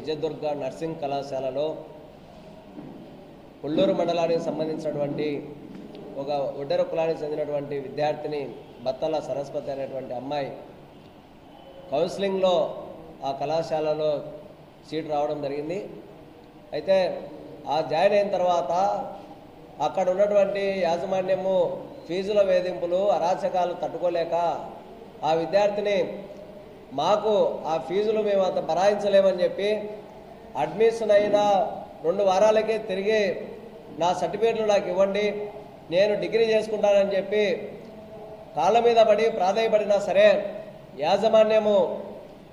Vijayadurga nursing కళాశాలలో పుల్లూరు మండలానికి సంబంధించినటువంటి ఒక ఒడ్డెర కులానికి చెందినటువంటి విద్యార్థిని బత్తల సరస్వతి అనేటువంటి అమ్మాయి కౌన్సిలింగ్లో ఆ కళాశాలలో సీట్ రావడం జరిగింది. అయితే ఆ జాయిన్ అయిన తర్వాత అక్కడ ఉన్నటువంటి యాజమాన్యము ఫీజుల వేధింపులు అరాచకాలు తట్టుకోలేక ఆ విద్యార్థిని మాకు ఆ ఫీజులు మేము అంత భరాయించలేమని చెప్పి అడ్మిషన్ అయిన 2 వారాలకే తిరిగి నా సర్టిఫికేట్లు నాకు ఇవ్వండి, నేను డిగ్రీ చేసుకుంటానని చెప్పి కాళ్ళ మీద పడి ప్రాధాయపడినా సరే యాజమాన్యము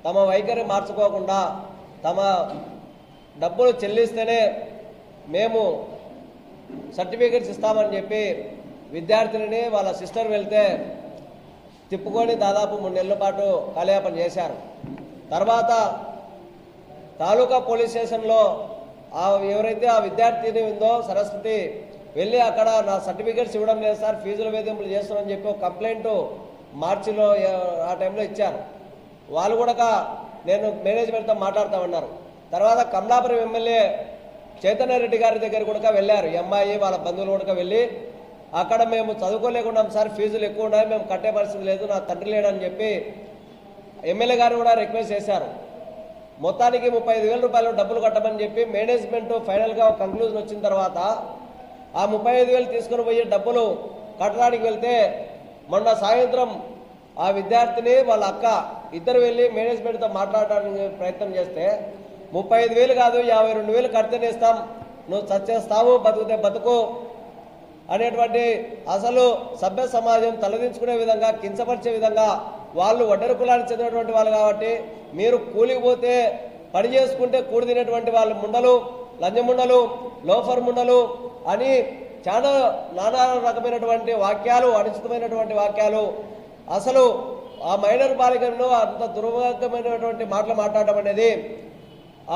తమ వైఖరి మార్చుకోకుండా తమ డబ్బులు చెల్లిస్తేనే మేము సర్టిఫికేట్స్ ఇస్తామని చెప్పి విద్యార్థిని వాళ్ళ సిస్టర్ వెళ్తే తిప్పుకొని దాదాపు 3 నెలల పాటు కాలయాపన చేశారు. తర్వాత తాలూకా పోలీస్ స్టేషన్లో ఎవరైతే ఆ విద్యార్థిని ఉందో సరస్వతి వెళ్ళి అక్కడ నా సర్టిఫికేట్స్ ఇవ్వడం లేదు సార్, ఫీజుల వేధింపులు చేస్తున్నారని చెప్పి ఒక కంప్లైంట్ మార్చిలో ఆ టైంలో ఇచ్చారు. వాళ్ళు కూడా నేను మేనేజ్మెంట్తో మాట్లాడతామన్నారు. తర్వాత కమలాపురం ఎమ్మెల్యే చైతన్య రెడ్డి గారి దగ్గర కూడా వెళ్ళారు. అమ్మాయి వాళ్ళ బంధువులు కూడా వెళ్ళి అక్కడ మేము చదువుకోలేకున్నాం సార్, ఫీజులు ఎక్కువ ఉన్నాయి, మేము కట్టే పరిస్థితి లేదు, నా తండ్రి లేడని చెప్పి ఎమ్మెల్యే గారు కూడా రిక్వెస్ట్ చేశారు. మొత్తానికి 35,000 రూపాయలు డబ్బులు కట్టమని చెప్పి మేనేజ్మెంట్ ఫైనల్గా కంక్లూజన్ వచ్చిన తర్వాత ఆ 35,000 తీసుకుని పోయి డబ్బులు కట్టడానికి వెళ్తే మొన్న సాయంత్రం ఆ విద్యార్థిని వాళ్ళ అక్క ఇద్దరు వెళ్ళి మేనేజ్మెంట్తో మాట్లాడడానికి ప్రయత్నం చేస్తే 35,000 కాదు 52,000 కడితేనే ఇస్తాం, నువ్వు చచ్చేస్తావు బతుకుతే బతుకు అనేటువంటి అసలు సభ్య సమాజం తలదించుకునే విధంగా కించపరిచే విధంగా వాళ్ళు ఒడ్డెర కులానికి చెందినటువంటి వాళ్ళు కాబట్టి మీరు కూలిపోతే పని చేసుకుంటే కూడి తినేటువంటి వాళ్ళు ముండలు, లంజముండలు, లోఫర్ ముండలు అని చాలా నానా రకమైనటువంటి వాక్యాలు, అనుచితమైనటువంటి వాక్యాలు, అసలు ఆ మైనర్ బాలికలను అంత దుర్మార్గమైనటువంటి మాటలు మాట్లాడటం అనేది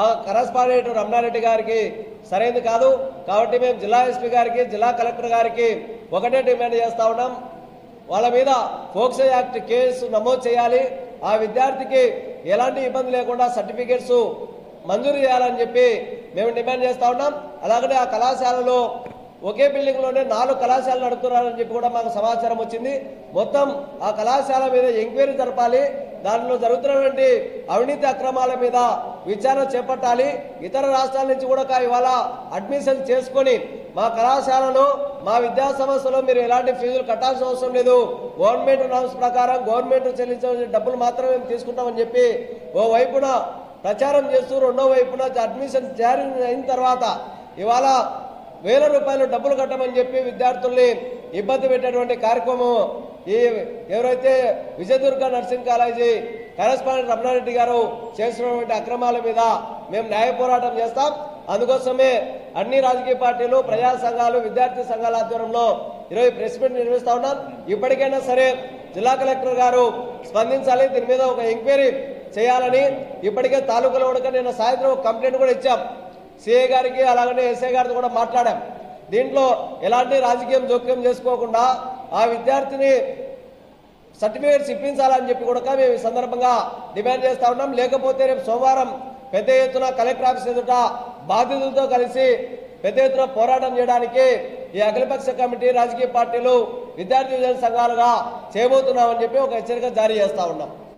ఆ కరస్పాండెంట్ రమణారెడ్డి గారికి సరైనది కాదు. కాబట్టి మేము జిల్లా ఎస్పీ గారికి, జిల్లా కలెక్టర్ గారికి ఒకటే డిమాండ్ చేస్తా ఉన్నాం, వాళ్ళ మీద పోక్సో యాక్ట్ కేసు నమోదు చేయాలి, ఆ విద్యార్థికి ఎలాంటి ఇబ్బంది లేకుండా సర్టిఫికేట్స్ మంజూరు చేయాలని చెప్పి మేము డిమాండ్ చేస్తా ఉన్నాం. అలాగనే ఆ కళాశాలలో ఒకే బిల్డింగ్లోనే 4 కళాశాలలు నడుపుతున్నారని చెప్పి కూడా మాకు సమాచారం వచ్చింది. మొత్తం ఆ కళాశాల మీద ఎంక్వైరీ జరపాలి, దానిలో జరుగుతున్నటువంటి అవినీతి అక్రమాల మీద విచారణ చేపట్టాలి. ఇతర రాష్ట్రాల నుంచి కూడా ఇవాళ అడ్మిషన్ చేసుకొని మా కళాశాలలో మా విద్యా సంస్థలో మీరు ఎలాంటి ఫీజులు కట్టాల్సిన అవసరం లేదు, గవర్నమెంట్ నామ్స్ ప్రకారం గవర్నమెంట్ చెల్లించే డబ్బులు మాత్రమే మేము తీసుకుంటామని చెప్పి ఓ వైపున ప్రచారం చేస్తూ రెండో వైపున అడ్మిషన్ జారీ అయిన తర్వాత ఇవాళ 1,000 రూపాయలు డబ్బులు కట్టమని చెప్పి విద్యార్థుల్ని ఇబ్బంది పెట్టేటువంటి కార్యక్రమం ఈ ఎవరైతే Vijayadurga nursing college correspondent Ramana Reddy గారు చేస్తున్నటువంటి అక్రమాల మీద మేము న్యాయ పోరాటం చేస్తాం. అందుకోసమే అన్ని రాజకీయ పార్టీలు, ప్రజా సంఘాలు, విద్యార్థి సంఘాల ఆధ్వర్యంలో ఈరోజు ప్రెస్ మీట్ నిర్వహిస్తా ఉన్నాం. ఇప్పటికైనా సరే జిల్లా కలెక్టర్ గారు స్పందించాలి, దీని మీద ఒక ఎంక్వైరీ చేయాలని ఇప్పటికే తాలూకాలో కూడా నిన్న సాయంత్రం ఒక కంప్లైంట్ కూడా ఇచ్చాం. సిఐ గారికి అలాగనే ఎస్ఐ గారితో కూడా మాట్లాడాం. దీంట్లో ఎలాంటి రాజకీయం జోక్యం చేసుకోకుండా ఆ విద్యార్థిని సర్టిఫికేట్స్ ఇప్పించాలని చెప్పి కూడా మేము ఈ సందర్భంగా డిమాండ్ చేస్తా ఉన్నాం. లేకపోతే రేపు సోమవారం పెద్ద ఎత్తున కలెక్టర్ ఆఫీస్ ఎదుట బాధితులతో కలిసి పెద్ద ఎత్తున పోరాటం చేయడానికి ఈ అఖిలపక్ష కమిటీ, రాజకీయ పార్టీలు, విద్యార్థి సంఘాలుగా చేయబోతున్నామని చెప్పి ఒక హెచ్చరిక జారీ చేస్తా ఉన్నాం.